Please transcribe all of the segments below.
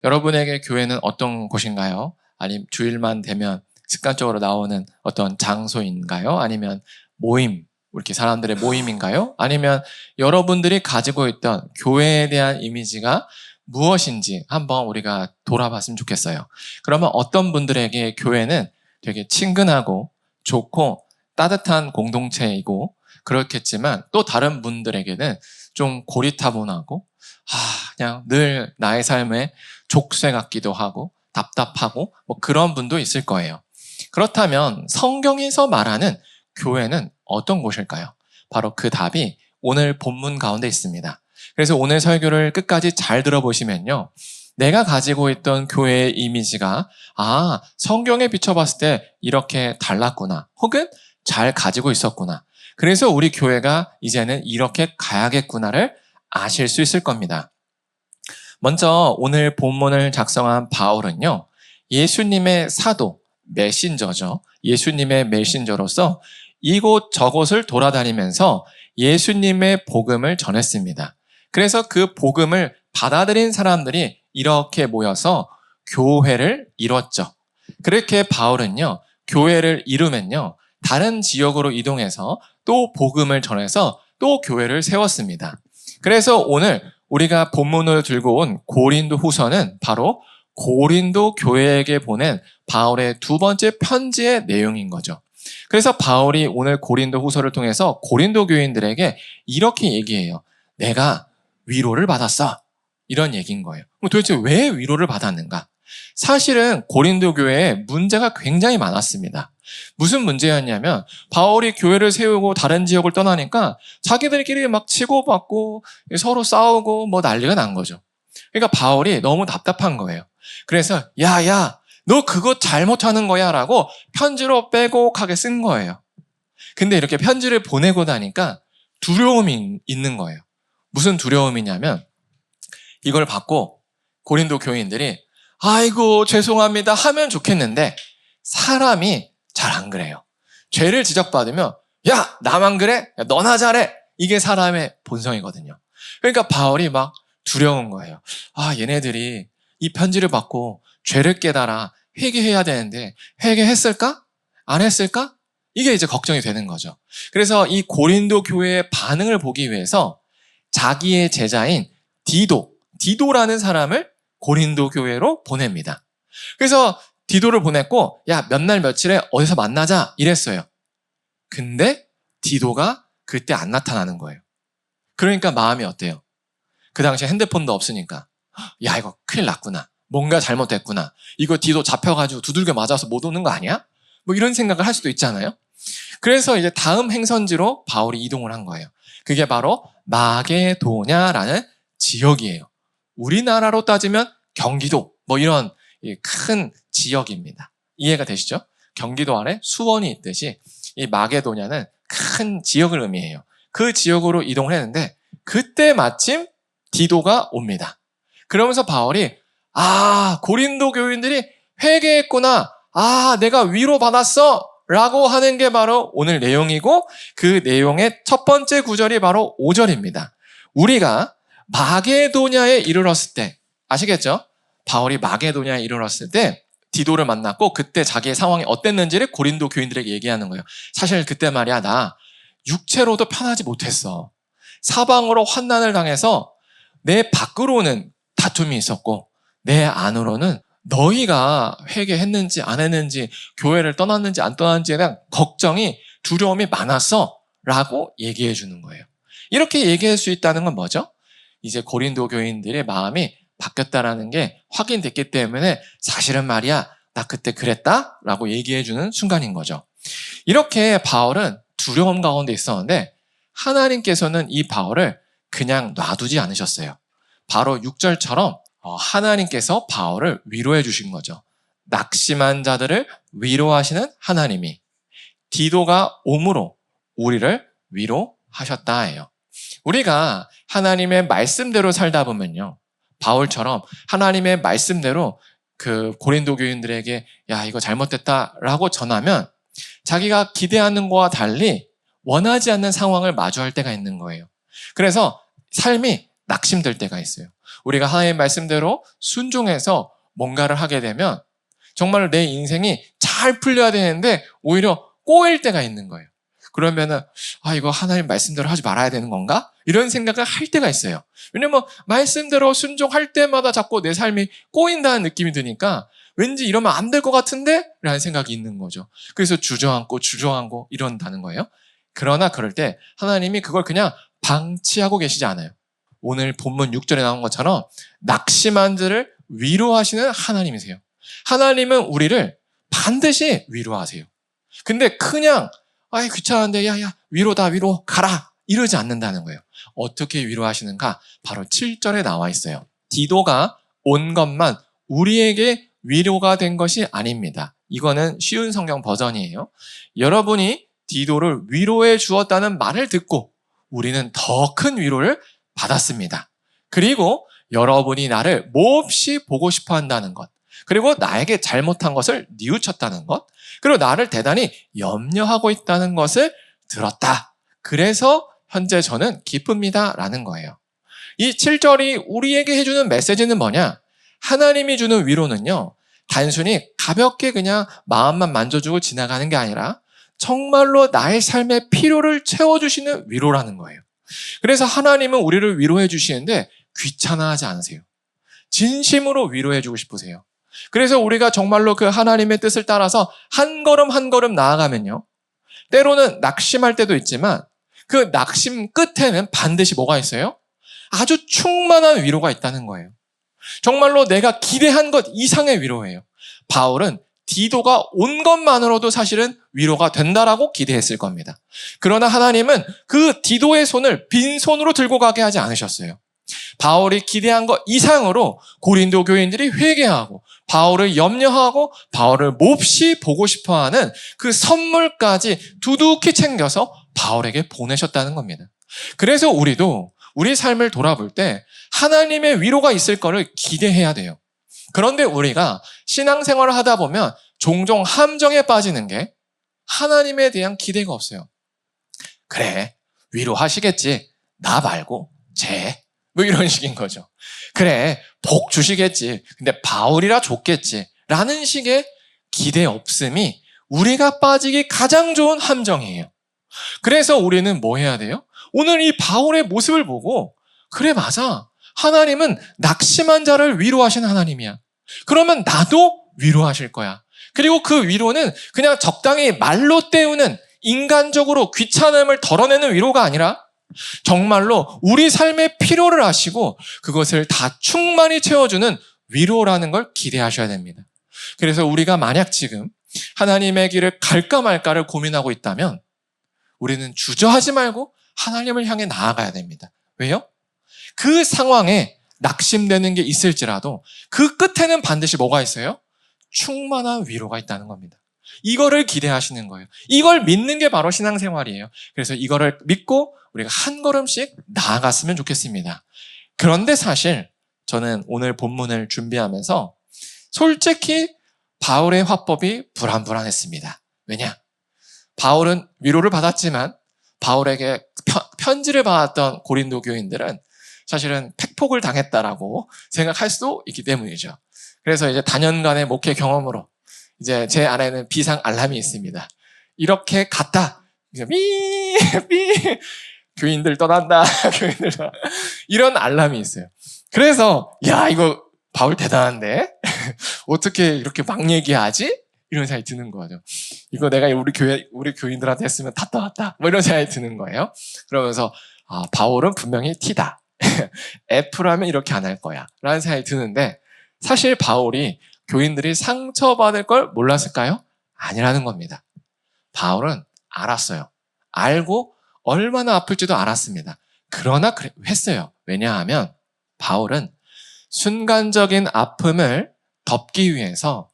여러분에게 교회는 어떤 곳인가요? 아니면 주일만 되면 습관적으로 나오는 어떤 장소인가요? 아니면 모임, 이렇게 사람들의 모임인가요? 아니면 여러분들이 가지고 있던 교회에 대한 이미지가 무엇인지 한번 우리가 돌아봤으면 좋겠어요. 그러면 어떤 분들에게 교회는 되게 친근하고 좋고 따뜻한 공동체이고 그렇겠지만 또 다른 분들에게는 좀 고리타분하고 그냥 늘 나의 삶에 족쇄 같기도 하고 답답하고 뭐 그런 분도 있을 거예요. 그렇다면 성경에서 말하는 교회는 어떤 곳일까요? 바로 그 답이 오늘 본문 가운데 있습니다. 그래서 오늘 설교를 끝까지 잘 들어보시면요. 내가 가지고 있던 교회의 이미지가 성경에 비춰봤을 때 이렇게 달랐구나. 혹은 잘 가지고 있었구나. 그래서 우리 교회가 이제는 이렇게 가야겠구나를 아실 수 있을 겁니다. 먼저 오늘 본문을 작성한 바울은요. 예수님의 사도, 메신저죠. 예수님의 메신저로서 이곳 저곳을 돌아다니면서 예수님의 복음을 전했습니다. 그래서 그 복음을 받아들인 사람들이 이렇게 모여서 교회를 이뤘죠. 그렇게 바울은요. 교회를 이루면요. 다른 지역으로 이동해서 또 복음을 전해서 또 교회를 세웠습니다. 그래서 오늘 우리가 본문으로 들고 온 고린도 후서는 바로 고린도 교회에게 보낸 바울의 두 번째 편지의 내용인 거죠. 그래서 바울이 오늘 고린도 후서를 통해서 고린도 교인들에게 이렇게 얘기해요. 내가 위로를 받았어. 이런 얘기인 거예요. 도대체 왜 위로를 받았는가? 사실은 고린도 교회에 문제가 굉장히 많았습니다. 무슨 문제였냐면 바울이 교회를 세우고 다른 지역을 떠나니까 자기들끼리 막 치고받고 서로 싸우고 뭐 난리가 난 거죠. 그러니까 바울이 너무 답답한 거예요. 그래서 야, 너 그거 잘못하는 거야 라고 편지로 빼곡하게 쓴 거예요. 근데 이렇게 편지를 보내고 나니까 두려움이 있는 거예요. 무슨 두려움이냐면 이걸 받고 고린도 교인들이 아이고 죄송합니다 하면 좋겠는데 사람이 잘 안 그래요. 죄를 지적받으면 야 나만 그래? 야, 너나 잘해. 이게 사람의 본성이거든요. 그러니까 바울이 막 두려운 거예요. 얘네들이 이 편지를 받고 죄를 깨달아 회개해야 되는데 회개했을까? 안 했을까? 이게 이제 걱정이 되는 거죠. 그래서 이 고린도 교회의 반응을 보기 위해서 자기의 제자인 디도라는 사람을 고린도 교회로 보냅니다. 그래서 디도를 보냈고 야, 몇 날 며칠에 어디서 만나자 이랬어요. 근데 디도가 그때 안 나타나는 거예요. 그러니까 마음이 어때요? 그 당시에 핸드폰도 없으니까 야, 이거 큰일 났구나. 뭔가 잘못됐구나. 이거 디도 잡혀가지고 두들겨 맞아서 못 오는 거 아니야? 뭐 이런 생각을 할 수도 있잖아요. 그래서 이제 다음 행선지로 바울이 이동을 한 거예요. 그게 바로 마게도냐라는 지역이에요. 우리나라로 따지면 경기도 뭐 이런 큰 지역입니다. 이해가 되시죠? 경기도 아래 수원이 있듯이 이 마게도냐는 큰 지역을 의미해요. 그 지역으로 이동을 했는데 그때 마침 디도가 옵니다. 그러면서 바울이 고린도 교인들이 회개했구나. 내가 위로받았어. 라고 하는 게 바로 오늘 내용이고 그 내용의 첫 번째 구절이 바로 5절입니다. 우리가 마게도냐에 이르렀을 때 아시겠죠? 바울이 마게도냐에 이르렀을 때 디도를 만났고 그때 자기의 상황이 어땠는지를 고린도 교인들에게 얘기하는 거예요. 사실 그때 말이야 나 육체로도 편하지 못했어. 사방으로 환난을 당해서 내 밖으로는 다툼이 있었고 내 안으로는 너희가 회개했는지 안 했는지 교회를 떠났는지 안 떠났는지에 대한 걱정이 두려움이 많았어 라고 얘기해 주는 거예요. 이렇게 얘기할 수 있다는 건 뭐죠? 이제 고린도 교인들의 마음이 바뀌었다라는 게 확인됐기 때문에 사실은 말이야 나 그때 그랬다 라고 얘기해 주는 순간인 거죠. 이렇게 바울은 두려움 가운데 있었는데 하나님께서는 이 바울을 그냥 놔두지 않으셨어요. 바로 6절처럼 하나님께서 바울을 위로해 주신 거죠. 낙심한 자들을 위로하시는 하나님이 디도가 옴으로 우리를 위로하셨다 해요. 우리가 하나님의 말씀대로 살다 보면요. 바울처럼 하나님의 말씀대로 그 고린도 교인들에게 야 이거 잘못됐다라고 전하면 자기가 기대하는 것과 달리 원하지 않는 상황을 마주할 때가 있는 거예요. 그래서 삶이 낙심될 때가 있어요. 우리가 하나님의 말씀대로 순종해서 뭔가를 하게 되면 정말 내 인생이 잘 풀려야 되는데 오히려 꼬일 때가 있는 거예요. 그러면은 이거 하나님 말씀대로 하지 말아야 되는 건가? 이런 생각을 할 때가 있어요. 왜냐면 말씀대로 순종할 때마다 자꾸 내 삶이 꼬인다는 느낌이 드니까 왠지 이러면 안 될 것 같은데? 라는 생각이 있는 거죠. 그래서 주저앉고 이런다는 거예요. 그러나 그럴 때 하나님이 그걸 그냥 방치하고 계시지 않아요. 오늘 본문 6절에 나온 것처럼 낙심한 자를 위로하시는 하나님이세요. 하나님은 우리를 반드시 위로하세요. 근데 그냥 귀찮은데 야 위로다 위로 가라 이러지 않는다는 거예요. 어떻게 위로하시는가? 바로 7절에 나와 있어요. 디도가 온 것만 우리에게 위로가 된 것이 아닙니다. 이거는 쉬운 성경 버전이에요. 여러분이 디도를 위로해 주었다는 말을 듣고 우리는 더 큰 위로를 받았습니다. 그리고 여러분이 나를 몹시 보고 싶어 한다는 것, 그리고 나에게 잘못한 것을 뉘우쳤다는 것, 그리고 나를 대단히 염려하고 있다는 것을 들었다. 그래서 현재 저는 기쁩니다. 라는 거예요. 이 7절이 우리에게 해주는 메시지는 뭐냐? 하나님이 주는 위로는요, 단순히 가볍게 그냥 마음만 만져주고 지나가는 게 아니라 정말로 나의 삶의 필요를 채워주시는 위로라는 거예요. 그래서 하나님은 우리를 위로해 주시는데 귀찮아하지 않으세요. 진심으로 위로해 주고 싶으세요. 그래서 우리가 정말로 그 하나님의 뜻을 따라서 한 걸음 한 걸음 나아가면요, 때로는 낙심할 때도 있지만 그 낙심 끝에는 반드시 뭐가 있어요? 아주 충만한 위로가 있다는 거예요. 정말로 내가 기대한 것 이상의 위로예요. 바울은 디도가 온 것만으로도 사실은 위로가 된다라고 기대했을 겁니다. 그러나 하나님은 그 디도의 손을 빈손으로 들고 가게 하지 않으셨어요. 바울이 기대한 것 이상으로 고린도 교인들이 회개하고 바울을 염려하고 바울을 몹시 보고 싶어하는 그 선물까지 두둑히 챙겨서 바울에게 보내셨다는 겁니다. 그래서 우리도 우리 삶을 돌아볼 때 하나님의 위로가 있을 거를 기대해야 돼요. 그런데 우리가 신앙생활을 하다 보면 종종 함정에 빠지는 게 하나님에 대한 기대가 없어요. 그래, 위로하시겠지. 나 말고 쟤. 뭐 이런 식인 거죠. 그래, 복 주시겠지. 근데 바울이라 줬겠지. 라는 식의 기대 없음이 우리가 빠지기 가장 좋은 함정이에요. 그래서 우리는 뭐 해야 돼요? 오늘 이 바울의 모습을 보고 그래, 맞아. 하나님은 낙심한 자를 위로하신 하나님이야. 그러면 나도 위로하실 거야. 그리고 그 위로는 그냥 적당히 말로 때우는 인간적으로 귀찮음을 덜어내는 위로가 아니라 정말로 우리 삶의 필요를 아시고 그것을 다 충만히 채워주는 위로라는 걸 기대하셔야 됩니다. 그래서 우리가 만약 지금 하나님의 길을 갈까 말까를 고민하고 있다면 우리는 주저하지 말고 하나님을 향해 나아가야 됩니다. 왜요? 그 상황에 낙심되는 게 있을지라도 그 끝에는 반드시 뭐가 있어요? 충만한 위로가 있다는 겁니다. 이거를 기대하시는 거예요. 이걸 믿는 게 바로 신앙생활이에요. 그래서 이거를 믿고 우리가 한 걸음씩 나아갔으면 좋겠습니다. 그런데 사실 저는 오늘 본문을 준비하면서 솔직히 바울의 화법이 불안불안했습니다. 왜냐? 바울은 위로를 받았지만 바울에게 편지를 받았던 고린도 교인들은 사실은 팩폭을 당했다라고 생각할 수도 있기 때문이죠. 그래서 이제 다년간의 목회 경험으로 이제 제 안에는 비상 알람이 있습니다. 이렇게 갔다. 이제 교인들 떠난다. 교인들 떠난다. 이런 알람이 있어요. 그래서 야, 이거 바울 대단한데? 어떻게 이렇게 막 얘기하지? 이런 생각이 드는 거죠. 이거 내가 우리 교인들한테 했으면 답답하다. 뭐 이런 생각이 드는 거예요. 그러면서 바울은 분명히 T다. F라면 이렇게 안 할 거야. 라는 생각이 드는데 사실 바울이 교인들이 상처받을 걸 몰랐을까요? 아니라는 겁니다. 바울은 알았어요. 알고 얼마나 아플지도 알았습니다. 그러나 했어요. 왜냐하면 바울은 순간적인 아픔을 덮기 위해서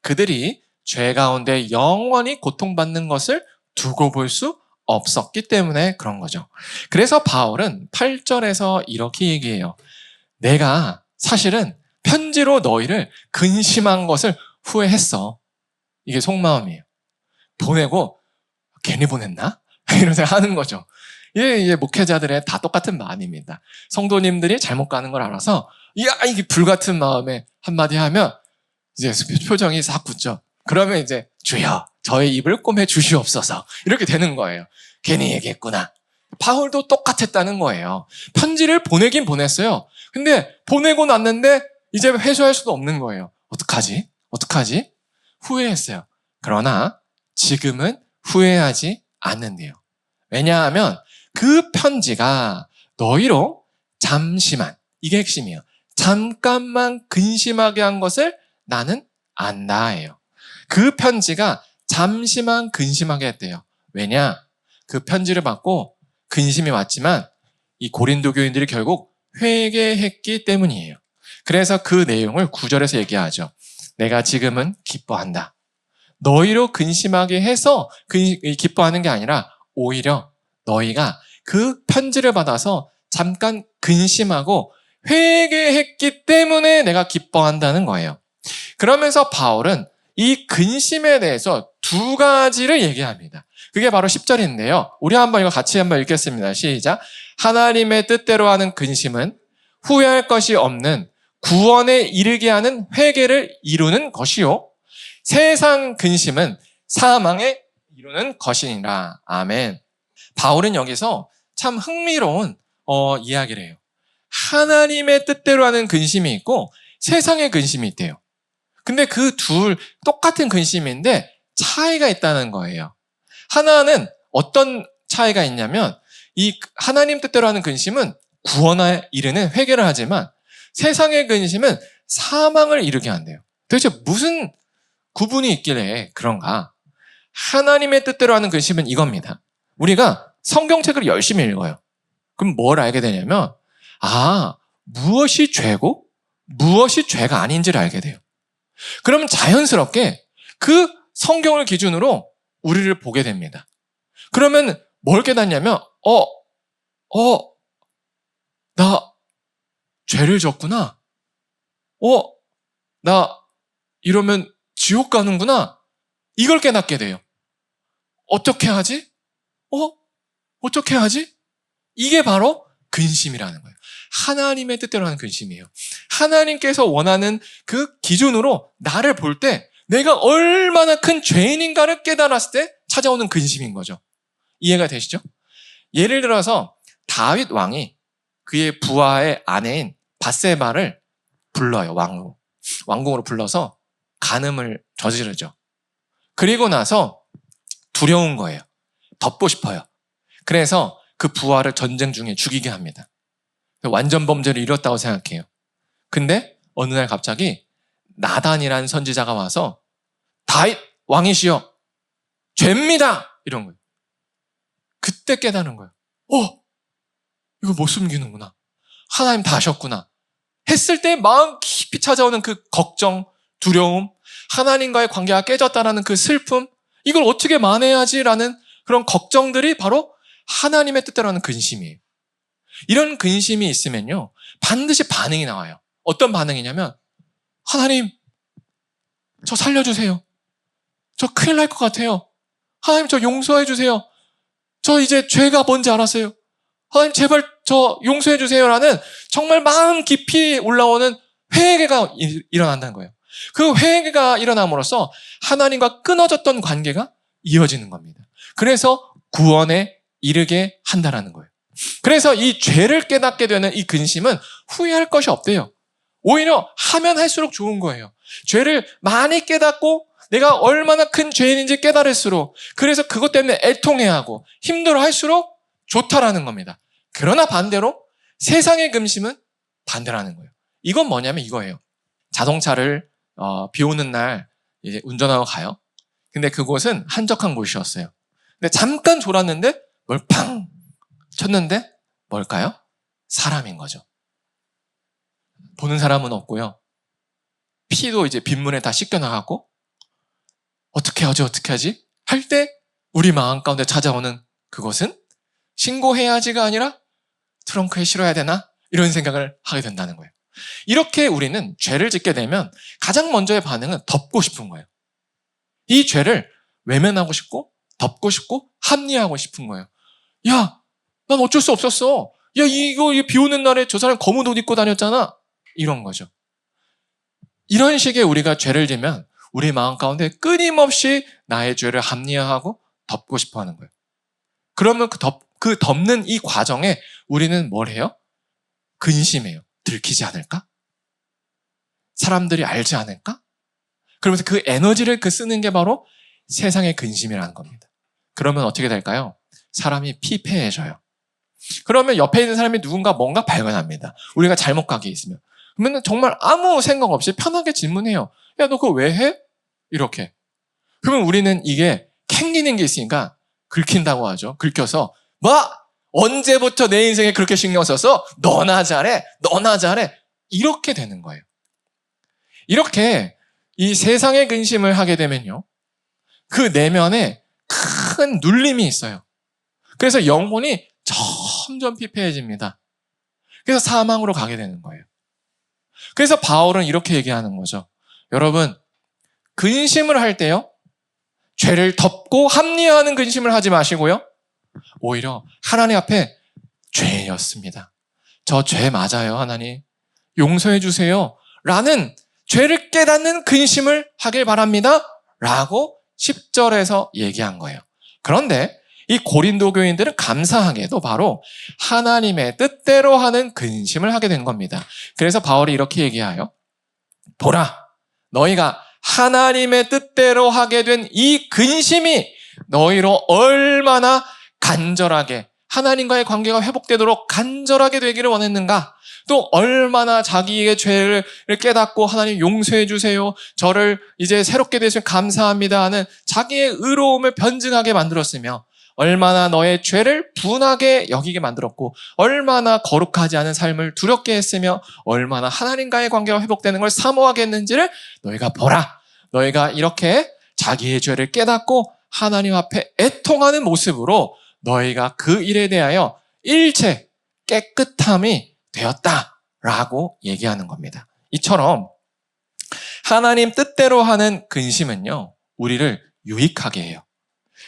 그들이 죄 가운데 영원히 고통받는 것을 두고 볼 수 없었기 때문에 그런 거죠. 그래서 바울은 8절에서 이렇게 얘기해요. 내가 사실은 편지로 너희를 근심한 것을 후회했어. 이게 속마음이에요. 보내고 괜히 보냈나? 이런 생각 하는 거죠. 이게 목회자들의 다 똑같은 마음입니다. 성도님들이 잘못 가는 걸 알아서 야, 이게 불같은 마음에 한마디 하면 이제 표정이 싹 굳죠. 그러면 이제 주여 저의 입을 꼬매 주시옵소서 이렇게 되는 거예요. 괜히 얘기했구나. 바울도 똑같았다는 거예요. 편지를 보내긴 보냈어요. 근데 보내고 났는데 이제 회수할 수도 없는 거예요. 어떡하지? 어떡하지? 후회했어요. 그러나 지금은 후회하지 않는데요. 왜냐하면 그 편지가 너희로 잠시만, 이게 핵심이에요. 잠깐만 근심하게 한 것을 나는 안다예요. 그 편지가 잠시만 근심하게 했대요. 왜냐? 그 편지를 받고 근심이 왔지만 이 고린도 교인들이 결국 회개했기 때문이에요. 그래서 그 내용을 9절에서 얘기하죠. 내가 지금은 기뻐한다. 너희로 근심하게 해서 기뻐하는 게 아니라 오히려 너희가 그 편지를 받아서 잠깐 근심하고 회개했기 때문에 내가 기뻐한다는 거예요. 그러면서 바울은 이 근심에 대해서 두 가지를 얘기합니다. 그게 바로 10절인데요. 우리 한번 이거 같이 한번 읽겠습니다. 시작. 하나님의 뜻대로 하는 근심은 후회할 것이 없는 구원에 이르게 하는 회개를 이루는 것이요. 세상 근심은 사망에 이루는 것이니라. 아멘. 바울은 여기서 참 흥미로운 이야기를 해요. 하나님의 뜻대로 하는 근심이 있고 세상의 근심이 있대요. 근데 그 둘 똑같은 근심인데 차이가 있다는 거예요. 하나는 어떤 차이가 있냐면 이 하나님 뜻대로 하는 근심은 구원에 이르는 회개를 하지만 세상의 근심은 사망을 이루게 한대요. 도대체 무슨 구분이 있길래 그런가? 하나님의 뜻대로 하는 근심은 이겁니다. 우리가 성경책을 열심히 읽어요. 그럼 뭘 알게 되냐면 무엇이 죄고 무엇이 죄가 아닌지를 알게 돼요. 그러면 자연스럽게 그 성경을 기준으로 우리를 보게 됩니다. 그러면 뭘 깨닫냐면 나 죄를 졌구나. 나 이러면 지옥 가는구나. 이걸 깨닫게 돼요. 어떻게 하지? 어떻게 하지? 이게 바로 근심이라는 거예요. 하나님의 뜻대로 하는 근심이에요. 하나님께서 원하는 그 기준으로 나를 볼 때 내가 얼마나 큰 죄인인가를 깨달았을 때 찾아오는 근심인 거죠. 이해가 되시죠? 예를 들어서 다윗 왕이 그의 부하의 아내인 밧세바를 불러요. 왕궁으로 불러서 간음을 저지르죠. 그리고 나서 두려운 거예요. 덮고 싶어요. 그래서 그 부하를 전쟁 중에 죽이게 합니다. 완전 범죄를 이뤘다고 생각해요. 근데 어느 날 갑자기 나단이라는 선지자가 와서 다윗 왕이시여 죄입니다 이런 거예요. 그때 깨닫는 거예요. 이거 못 숨기는구나. 하나님 다 아셨구나. 했을 때 마음 깊이 찾아오는 그 걱정, 두려움, 하나님과의 관계가 깨졌다라는 그 슬픔, 이걸 어떻게 만회하지라는 그런 걱정들이 바로 하나님의 뜻대로 하는 근심이에요. 이런 근심이 있으면요, 반드시 반응이 나와요. 어떤 반응이냐면, 하나님, 저 살려주세요. 저 큰일 날 것 같아요. 하나님, 저 용서해 주세요. 저 이제 죄가 뭔지 알았어요. 하나님, 제발 저 용서해 주세요라는 정말 마음 깊이 올라오는 회개가 일어난다는 거예요. 그 회개가 일어남으로써 하나님과 끊어졌던 관계가 이어지는 겁니다. 그래서 구원에 이르게 한다라는 거예요. 그래서 이 죄를 깨닫게 되는 이 근심은 후회할 것이 없대요. 오히려 하면 할수록 좋은 거예요. 죄를 많이 깨닫고 내가 얼마나 큰 죄인인지 깨달을수록, 그래서 그것 때문에 애통해하고 힘들어할수록 좋다라는 겁니다. 그러나 반대로 세상의 근심은 반대라는 거예요. 이건 뭐냐면 이거예요. 자동차를 비 오는 날 이제 운전하고 가요. 근데 그곳은 한적한 곳이었어요. 근데 잠깐 졸았는데 뭘 팡 쳤는데 뭘까요? 사람인 거죠. 보는 사람은 없고요. 피도 이제 빗물에 다 씻겨나갔고, 어떻게 하지? 할 때 우리 마음 가운데 찾아오는 그것은 신고해야지가 아니라 트렁크에 실어야 되나? 이런 생각을 하게 된다는 거예요. 이렇게 우리는 죄를 짓게 되면 가장 먼저의 반응은 덮고 싶은 거예요. 이 죄를 외면하고 싶고 덮고 싶고 합리화하고 싶은 거예요. 야, 난 어쩔 수 없었어. 야, 이거 비 오는 날에 저 사람 검은 옷 입고 다녔잖아. 이런 거죠. 이런 식의 우리가 죄를 지면 우리 마음 가운데 끊임없이 나의 죄를 합리화하고 덮고 싶어 하는 거예요. 그러면 그 덮는 이 과정에 우리는 뭘 해요? 근심해요. 들키지 않을까? 사람들이 알지 않을까? 그러면서 그 에너지를 쓰는 게 바로 세상의 근심이라는 겁니다. 그러면 어떻게 될까요? 사람이 피폐해져요. 그러면 옆에 있는 사람이 누군가 뭔가 발견합니다. 우리가 잘못 가게 있으면. 그러면 정말 아무 생각 없이 편하게 질문해요. 야, 너 그거 왜 해? 이렇게. 그러면 우리는 이게 캥기는 게 있으니까 긁힌다고 하죠. 긁혀서 뭐? 언제부터 내 인생에 그렇게 신경 써서 너나 잘해, 너나 잘해. 이렇게 되는 거예요. 이렇게 이 세상의 근심을 하게 되면요. 그 내면에 큰 눌림이 있어요. 그래서 영혼이 점점 피폐해집니다. 그래서 사망으로 가게 되는 거예요. 그래서 바울은 이렇게 얘기하는 거죠. 여러분, 근심을 할 때요. 죄를 덮고 합리화하는 근심을 하지 마시고요. 오히려 하나님 앞에 죄였습니다. 저 죄 맞아요, 하나님. 용서해 주세요. 라는 죄를 깨닫는 근심을 하길 바랍니다. 라고 10절에서 얘기한 거예요. 그런데 이 고린도 교인들은 감사하게도 바로 하나님의 뜻대로 하는 근심을 하게 된 겁니다. 그래서 바울이 이렇게 얘기하여 보라, 너희가 하나님의 뜻대로 하게 된 이 근심이 너희로 얼마나 간절하게 하나님과의 관계가 회복되도록 간절하게 되기를 원했는가? 또 얼마나 자기의 죄를 깨닫고 하나님 용서해 주세요. 저를 이제 새롭게 되시면 감사합니다 하는 자기의 의로움을 변증하게 만들었으며 얼마나 너의 죄를 분하게 여기게 만들었고 얼마나 거룩하지 않은 삶을 두렵게 했으며 얼마나 하나님과의 관계가 회복되는 걸 사모하게 했는지를 너희가 보라. 너희가 이렇게 자기의 죄를 깨닫고 하나님 앞에 애통하는 모습으로 너희가 그 일에 대하여 일체 깨끗함이 되었다라고 얘기하는 겁니다. 이처럼 하나님 뜻대로 하는 근심은요, 우리를 유익하게 해요.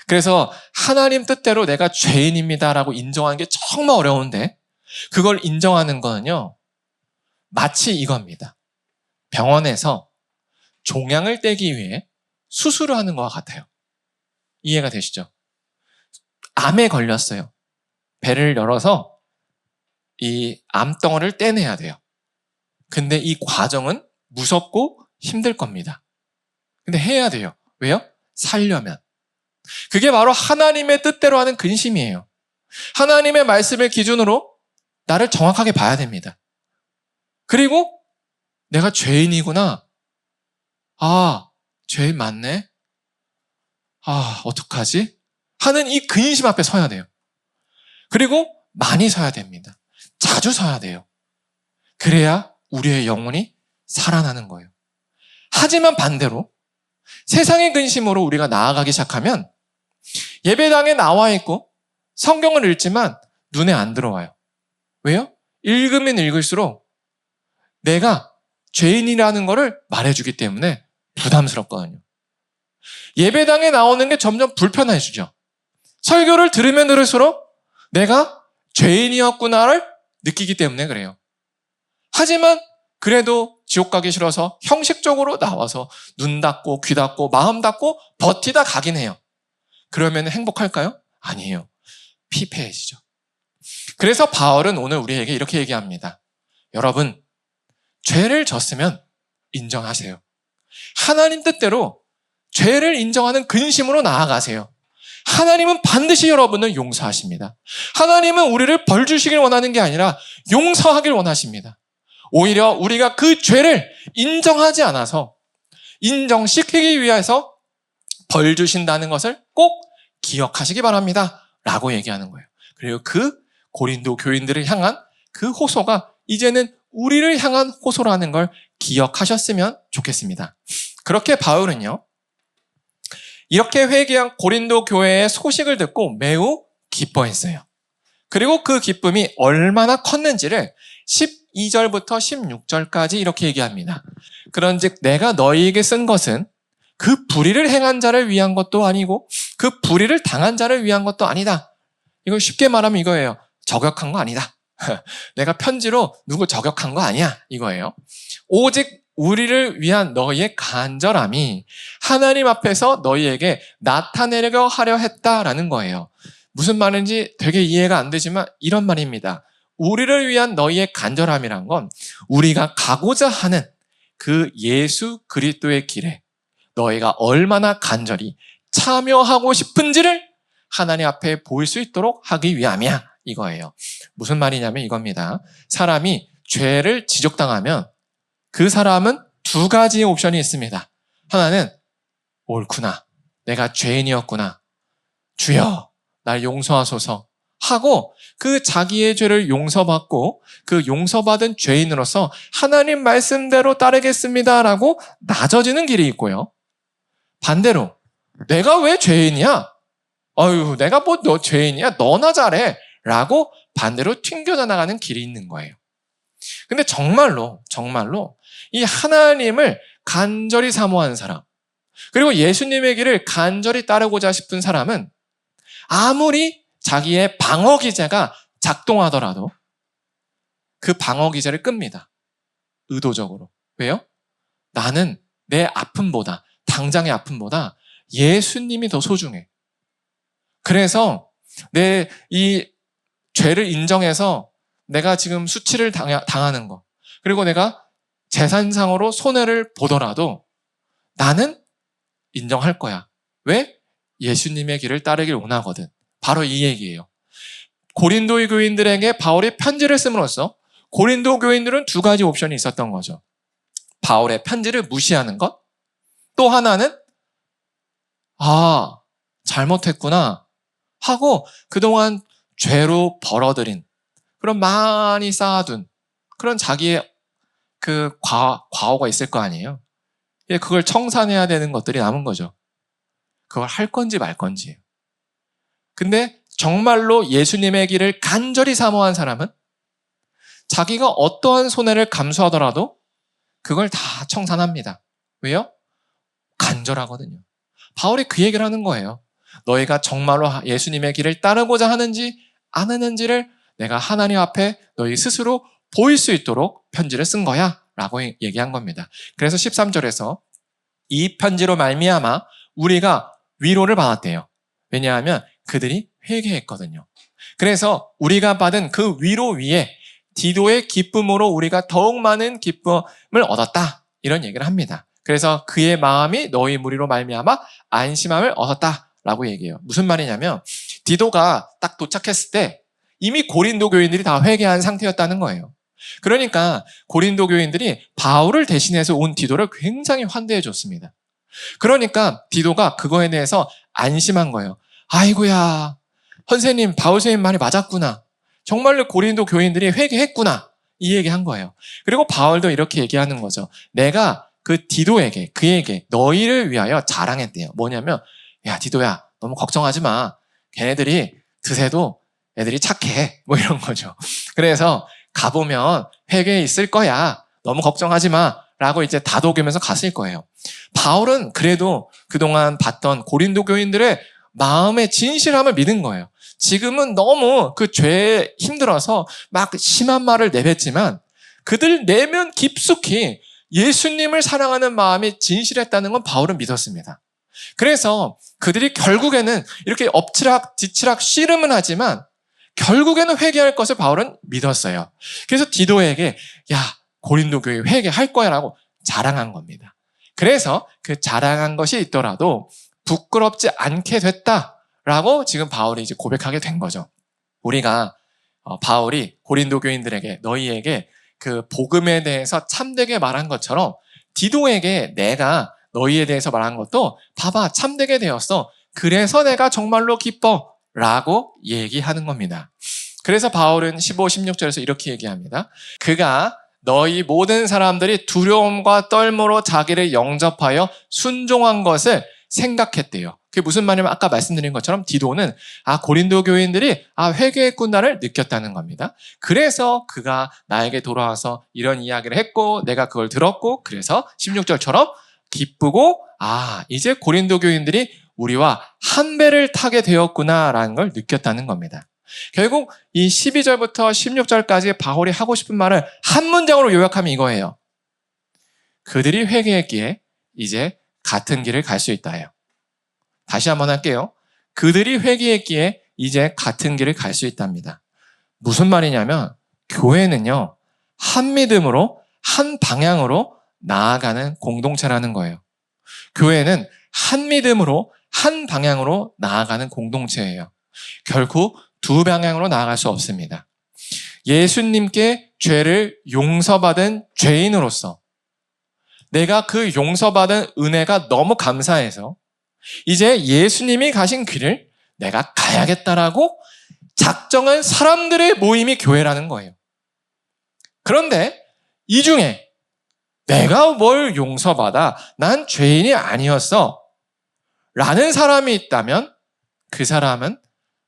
그래서 하나님 뜻대로 내가 죄인입니다라고 인정하는 게 정말 어려운데 그걸 인정하는 거는요, 마치 이겁니다. 병원에서 종양을 떼기 위해 수술을 하는 것과 같아요. 이해가 되시죠? 암에 걸렸어요. 배를 열어서 이 암덩어리를 떼내야 돼요. 근데 이 과정은 무섭고 힘들 겁니다. 근데 해야 돼요. 왜요? 살려면. 그게 바로 하나님의 뜻대로 하는 근심이에요. 하나님의 말씀을 기준으로 나를 정확하게 봐야 됩니다. 그리고 내가 죄인이구나. 아, 죄인 맞네. 아, 어떡하지? 하는 이 근심 앞에 서야 돼요. 그리고 많이 서야 됩니다. 자주 서야 돼요. 그래야 우리의 영혼이 살아나는 거예요. 하지만 반대로 세상의 근심으로 우리가 나아가기 시작하면 예배당에 나와 있고 성경을 읽지만 눈에 안 들어와요. 왜요? 읽으면 읽을수록 내가 죄인이라는 거를 말해주기 때문에 부담스럽거든요. 예배당에 나오는 게 점점 불편해지죠. 설교를 들으면 들을수록 내가 죄인이었구나를 느끼기 때문에 그래요. 하지만 그래도 지옥 가기 싫어서 형식적으로 나와서 눈 닫고 귀 닫고 마음 닫고 버티다 가긴 해요. 그러면 행복할까요? 아니에요. 피폐해지죠. 그래서 바울은 오늘 우리에게 이렇게 얘기합니다. 여러분, 죄를 졌으면 인정하세요. 하나님 뜻대로 죄를 인정하는 근심으로 나아가세요. 하나님은 반드시 여러분을 용서하십니다. 하나님은 우리를 벌 주시길 원하는 게 아니라 용서하길 원하십니다. 오히려 우리가 그 죄를 인정하지 않아서 인정시키기 위해서 벌 주신다는 것을 꼭 기억하시기 바랍니다. 라고 얘기하는 거예요. 그리고 그 고린도 교인들을 향한 그 호소가 이제는 우리를 향한 호소라는 걸 기억하셨으면 좋겠습니다. 그렇게 바울은요, 이렇게 회개한 고린도 교회의 소식을 듣고 매우 기뻐했어요. 그리고 그 기쁨이 얼마나 컸는지를 12절부터 16절까지 이렇게 얘기합니다. 그런즉 내가 너희에게 쓴 것은 그 불의를 행한 자를 위한 것도 아니고 그 불의를 당한 자를 위한 것도 아니다. 이걸 쉽게 말하면 이거예요. 저격한 거 아니다. 내가 편지로 누구 저격한 거 아니야 이거예요. 오직 우리를 위한 너희의 간절함이 하나님 앞에서 너희에게 나타내려 하려 했다라는 거예요. 무슨 말인지 되게 이해가 안 되지만 이런 말입니다. 우리를 위한 너희의 간절함이란 건 우리가 가고자 하는 그 예수 그리스도의 길에 너희가 얼마나 간절히 참여하고 싶은지를 하나님 앞에 보일 수 있도록 하기 위함이야 이거예요. 무슨 말이냐면 이겁니다. 사람이 죄를 지적당하면 그 사람은 두 가지의 옵션이 있습니다. 하나는 옳구나, 내가 죄인이었구나, 주여 날 용서하소서 하고 그 자기의 죄를 용서받고 그 용서받은 죄인으로서 하나님 말씀대로 따르겠습니다라고 낮아지는 길이 있고요. 반대로 내가 왜 죄인이야? 어휴, 내가 뭐 너 죄인이야? 너나 잘해 라고 반대로 튕겨져 나가는 길이 있는 거예요. 근데 정말로 이 하나님을 간절히 사모하는 사람, 그리고 예수님의 길을 간절히 따르고자 싶은 사람은 아무리 자기의 방어 기제가 작동하더라도 그 방어 기제를 끕니다. 의도적으로. 왜요? 나는 내 아픔보다, 당장의 아픔보다 예수님이 더 소중해. 그래서 내 이 죄를 인정해서 내가 지금 수치를 당하는 거, 그리고 내가 재산상으로 손해를 보더라도 나는 인정할 거야. 왜? 예수님의 길을 따르길 원하거든. 바로 이 얘기예요. 고린도 교인들에게 바울이 편지를 씀으로써 고린도 교인들은 두 가지 옵션이 있었던 거죠. 바울의 편지를 무시하는 것, 또 하나는 잘못했구나 하고 그동안 죄로 벌어들인 그런 많이 쌓아둔 그런 자기의 그 과오가 있을 거 아니에요. 그걸 청산해야 되는 것들이 남은 거죠. 그걸 할 건지 말 건지예요. 근데 정말로 예수님의 길을 간절히 사모한 사람은 자기가 어떠한 손해를 감수하더라도 그걸 다 청산합니다. 왜요? 간절하거든요. 바울이 그 얘기를 하는 거예요. 너희가 정말로 예수님의 길을 따르고자 하는지 안 하는지를 내가 하나님 앞에 너희 스스로 보일 수 있도록 편지를 쓴 거야 라고 얘기한 겁니다. 그래서 13절에서 이 편지로 말미암아 우리가 위로를 받았대요. 왜냐하면 그들이 회개했거든요. 그래서 우리가 받은 그 위로 위에 디도의 기쁨으로 우리가 더욱 많은 기쁨을 얻었다 이런 얘기를 합니다. 그래서 그의 마음이 너희 무리로 말미암아 안심함을 얻었다라고 얘기해요. 무슨 말이냐면 디도가 딱 도착했을 때 이미 고린도 교인들이 다 회개한 상태였다는 거예요. 그러니까 고린도 교인들이 바울을 대신해서 온 디도를 굉장히 환대해 줬습니다. 그러니까 디도가 그거에 대해서 안심한 거예요. 아이고야, 선생님, 바울 선생님 말이 맞았구나. 정말로 고린도 교인들이 회개했구나. 이 얘기한 거예요. 그리고 바울도 이렇게 얘기하는 거죠. 내가 그 디도에게, 그에게 너희를 위하여 자랑했대요. 뭐냐면, 야, 디도야, 너무 걱정하지 마. 걔네들이 드세도 애들이 착해. 뭐 이런 거죠. 그래서 가보면 회개에 있을 거야. 너무 걱정하지 마. 라고 이제 다독이면서 갔을 거예요. 바울은 그래도 그동안 봤던 고린도 교인들의 마음의 진실함을 믿은 거예요. 지금은 너무 그 죄에 힘들어서 막 심한 말을 내뱉지만 그들 내면 깊숙이 예수님을 사랑하는 마음이 진실했다는 건 바울은 믿었습니다. 그래서 그들이 결국에는 이렇게 엎치락 뒤치락 씨름은 하지만 결국에는 회개할 것을 바울은 믿었어요. 그래서 디도에게 야, 고린도 교회 회개할 거야 라고 자랑한 겁니다. 그래서 그 자랑한 것이 있더라도 부끄럽지 않게 됐다라고 지금 바울이 이제 고백하게 된 거죠. 우리가 바울이 고린도 교인들에게 너희에게 그 복음에 대해서 참되게 말한 것처럼 디도에게 내가 너희에 대해서 말한 것도 봐봐 참되게 되었어. 그래서 내가 정말로 기뻐 라고 얘기하는 겁니다. 그래서 바울은 15, 16절에서 이렇게 얘기합니다. 그가 너희 모든 사람들이 두려움과 떨므로 자기를 영접하여 순종한 것을 생각했대요. 그게 무슨 말이냐면 아까 말씀드린 것처럼 디도는 고린도 교인들이 회개했구나를 느꼈다는 겁니다. 그래서 그가 나에게 돌아와서 이런 이야기를 했고 내가 그걸 들었고 그래서 16절처럼 기쁘고 이제 고린도 교인들이 우리와 한 배를 타게 되었구나라는 걸 느꼈다는 겁니다. 결국 이 12절부터 16절까지 바울이 하고 싶은 말을 한 문장으로 요약하면 이거예요. 그들이 회개했기에 이제 같은 길을 갈 수 있다예요. 다시 한번 할게요. 그들이 회개했기에 이제 같은 길을 갈 수 있답니다. 무슨 말이냐면 교회는요, 한 믿음으로 한 방향으로 나아가는 공동체라는 거예요. 교회는 한 믿음으로 한 방향으로 나아가는 공동체예요. 결코 두 방향으로 나아갈 수 없습니다. 예수님께 죄를 용서받은 죄인으로서 내가 그 용서받은 은혜가 너무 감사해서 이제 예수님이 가신 길을 내가 가야겠다라고 작정한 사람들의 모임이 교회라는 거예요. 그런데 이 중에 내가 뭘 용서받아? 난 죄인이 아니었어. 라는 사람이 있다면 그 사람은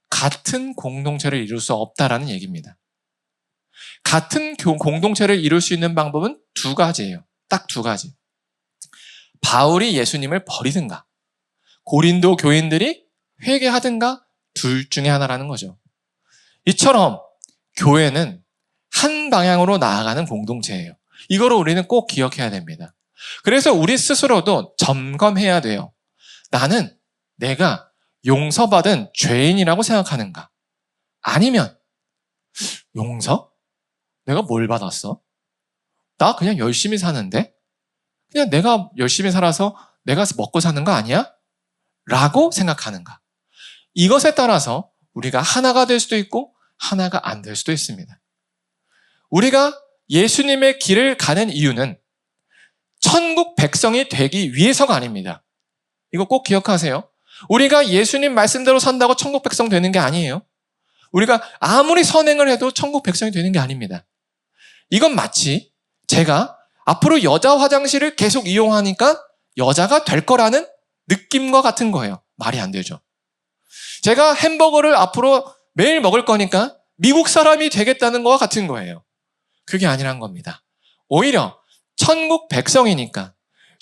같은 공동체를 이룰 수 없다라는 얘기입니다. 같은 공동체를 이룰 수 있는 방법은 두 가지예요. 딱 두 가지. 바울이 예수님을 버리든가 고린도 교인들이 회개하든가 둘 중에 하나라는 거죠. 이처럼 교회는 한 방향으로 나아가는 공동체예요. 이거를 우리는 꼭 기억해야 됩니다. 그래서 우리 스스로도 점검해야 돼요. 나는 내가 용서받은 죄인이라고 생각하는가? 아니면 용서? 내가 뭘 받았어? 나 그냥 열심히 사는데? 그냥 내가 열심히 살아서 내가 먹고 사는 거 아니야? 라고 생각하는가? 이것에 따라서 우리가 하나가 될 수도 있고 하나가 안 될 수도 있습니다. 우리가 예수님의 길을 가는 이유는 천국 백성이 되기 위해서가 아닙니다. 이거 꼭 기억하세요. 우리가 예수님 말씀대로 산다고 천국 백성 되는 게 아니에요. 우리가 아무리 선행을 해도 천국 백성이 되는 게 아닙니다. 이건 마치 제가 앞으로 여자 화장실을 계속 이용하니까 여자가 될 거라는 느낌과 같은 거예요. 말이 안 되죠. 제가 햄버거를 앞으로 매일 먹을 거니까 미국 사람이 되겠다는 거와 같은 거예요. 그게 아니란 겁니다. 오히려 천국 백성이니까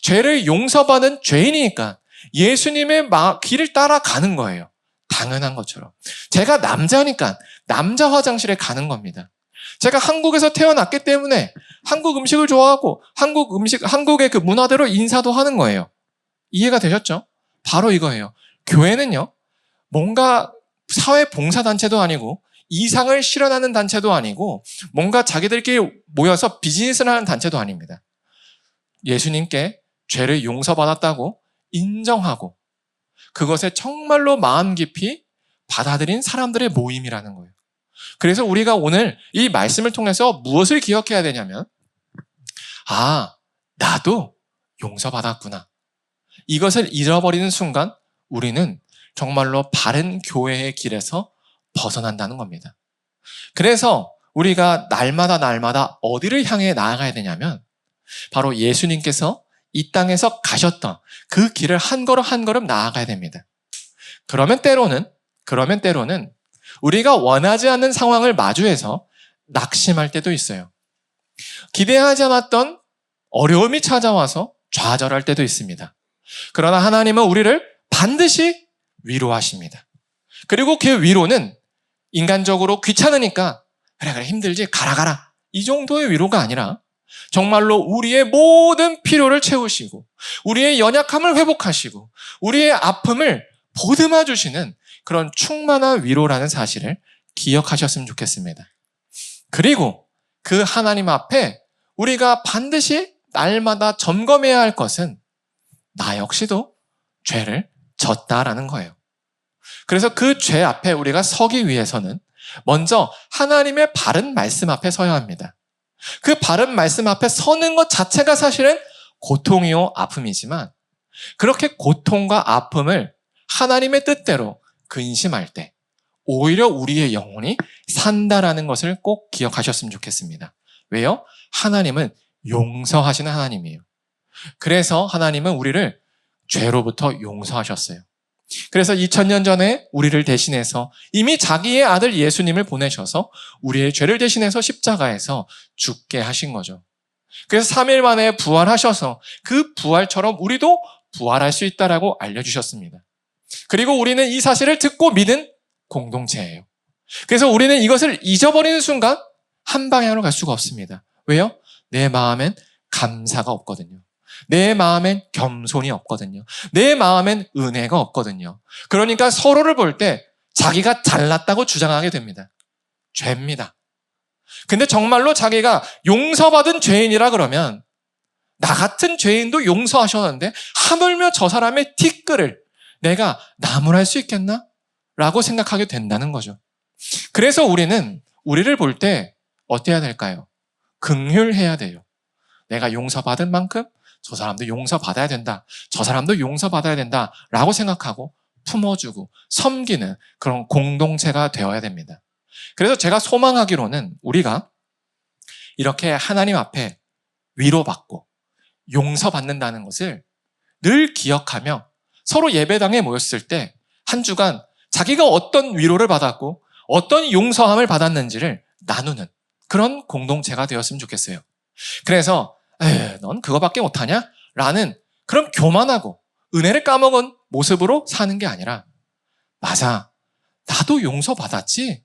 죄를 용서받은 죄인이니까 예수님의 길을 따라가는 거예요. 당연한 것처럼. 제가 남자니까 남자 화장실에 가는 겁니다. 제가 한국에서 태어났기 때문에 한국 음식을 좋아하고 한국의 그 문화대로 인사도 하는 거예요. 이해가 되셨죠? 바로 이거예요. 교회는요, 뭔가 사회봉사단체도 아니고 이상을 실현하는 단체도 아니고 뭔가 자기들끼리 모여서 비즈니스를 하는 단체도 아닙니다. 예수님께 죄를 용서받았다고 인정하고 그것에 정말로 마음 깊이 받아들인 사람들의 모임이라는 거예요. 그래서 우리가 오늘 이 말씀을 통해서 무엇을 기억해야 되냐면 나도 용서받았구나. 이것을 잃어버리는 순간 우리는 정말로 바른 교회의 길에서 벗어난다는 겁니다. 그래서 우리가 날마다 어디를 향해 나아가야 되냐면 바로 예수님께서 이 땅에서 가셨던 그 길을 한 걸음 한 걸음 나아가야 됩니다. 그러면 때로는 우리가 원하지 않는 상황을 마주해서 낙심할 때도 있어요. 기대하지 않았던 어려움이 찾아와서 좌절할 때도 있습니다. 그러나 하나님은 우리를 반드시 위로하십니다. 그리고 그 위로는 인간적으로 귀찮으니까 그래 힘들지 가라 이 정도의 위로가 아니라 정말로 우리의 모든 필요를 채우시고 우리의 연약함을 회복하시고 우리의 아픔을 보듬어 주시는 그런 충만한 위로라는 사실을 기억하셨으면 좋겠습니다. 그리고 그 하나님 앞에 우리가 반드시 날마다 점검해야 할 것은 나 역시도 죄를 졌다라는 거예요. 그래서 그 죄 앞에 우리가 서기 위해서는 먼저 하나님의 바른 말씀 앞에 서야 합니다. 그 바른 말씀 앞에 서는 것 자체가 사실은 고통이요 아픔이지만 그렇게 고통과 아픔을 하나님의 뜻대로 근심할 때 오히려 우리의 영혼이 산다라는 것을 꼭 기억하셨으면 좋겠습니다. 왜요? 하나님은 용서하시는 하나님이에요. 그래서 하나님은 우리를 죄로부터 용서하셨어요. 그래서 2000년 전에 우리를 대신해서 이미 자기의 아들 예수님을 보내셔서 우리의 죄를 대신해서 십자가에서 죽게 하신 거죠. 그래서 3일 만에 부활하셔서 그 부활처럼 우리도 부활할 수 있다라고 알려주셨습니다. 그리고 우리는 이 사실을 듣고 믿은 공동체예요. 그래서 우리는 이것을 잊어버리는 순간 한 방향으로 갈 수가 없습니다. 왜요? 내 마음엔 감사가 없거든요. 내 마음엔 겸손이 없거든요. 내 마음엔 은혜가 없거든요. 그러니까 서로를 볼 때 자기가 잘났다고 주장하게 됩니다. 죄입니다. 근데 정말로 자기가 용서받은 죄인이라 그러면 나 같은 죄인도 용서하셨는데 하물며 저 사람의 티끌을 내가 나무랄 수 있겠나? 라고 생각하게 된다는 거죠. 그래서 우리는 우리를 볼 때 어때야 될까요? 긍휼해야 돼요. 내가 용서받은 만큼 저 사람도 용서받아야 된다. 저 사람도 용서받아야 된다. 라고 생각하고 품어주고 섬기는 그런 공동체가 되어야 됩니다. 그래서 제가 소망하기로는 우리가 이렇게 하나님 앞에 위로받고 용서받는다는 것을 늘 기억하며 서로 예배당에 모였을 때 한 주간 자기가 어떤 위로를 받았고 어떤 용서함을 받았는지를 나누는 그런 공동체가 되었으면 좋겠어요. 그래서 넌 그거밖에 못하냐? 라는 그런 교만하고 은혜를 까먹은 모습으로 사는 게 아니라 맞아, 나도 용서받았지?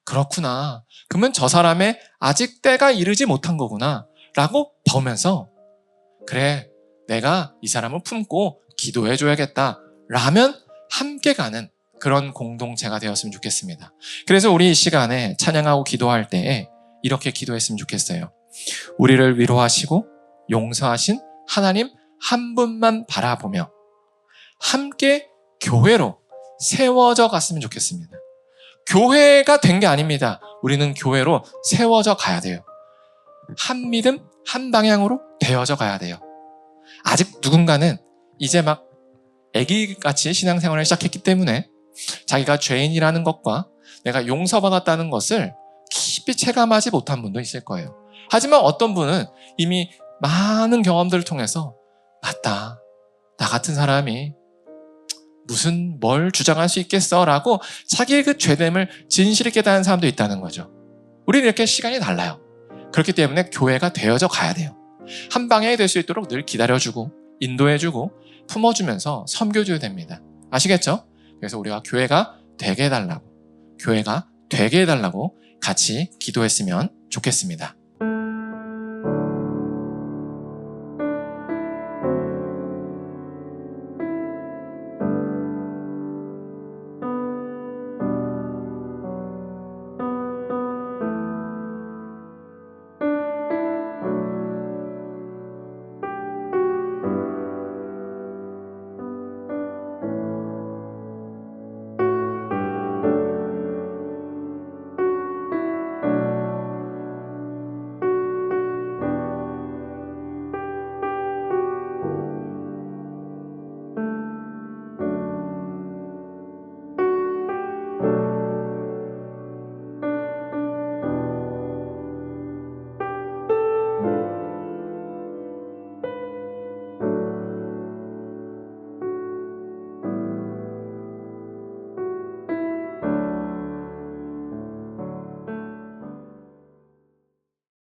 그렇구나. 그러면 저 사람의 아직 때가 이르지 못한 거구나 라고 보면서 그래, 내가 이 사람을 품고 기도해줘야겠다 라면 함께 가는 그런 공동체가 되었으면 좋겠습니다. 그래서 우리 이 시간에 찬양하고 기도할 때에 이렇게 기도했으면 좋겠어요. 우리를 위로하시고 용서하신 하나님 한 분만 바라보며 함께 교회로 세워져 갔으면 좋겠습니다. 교회가 된 게 아닙니다. 우리는 교회로 세워져 가야 돼요. 한 믿음, 한 방향으로 되어져 가야 돼요. 아직 누군가는 이제 막 애기같이 신앙생활을 시작했기 때문에 자기가 죄인이라는 것과 내가 용서받았다는 것을 깊이 체감하지 못한 분도 있을 거예요. 하지만 어떤 분은 이미 많은 경험들을 통해서 맞다, 나 같은 사람이 무슨 뭘 주장할 수 있겠어 라고 자기의 그 죄됨을 진실히 깨닫는 사람도 있다는 거죠. 우리는 이렇게 시간이 달라요. 그렇기 때문에 교회가 되어져 가야 돼요. 한 방향이 될 수 있도록 늘 기다려주고 인도해주고 품어주면서 섬겨줘야 됩니다. 아시겠죠? 그래서 우리가 교회가 되게 해달라고 같이 기도했으면 좋겠습니다.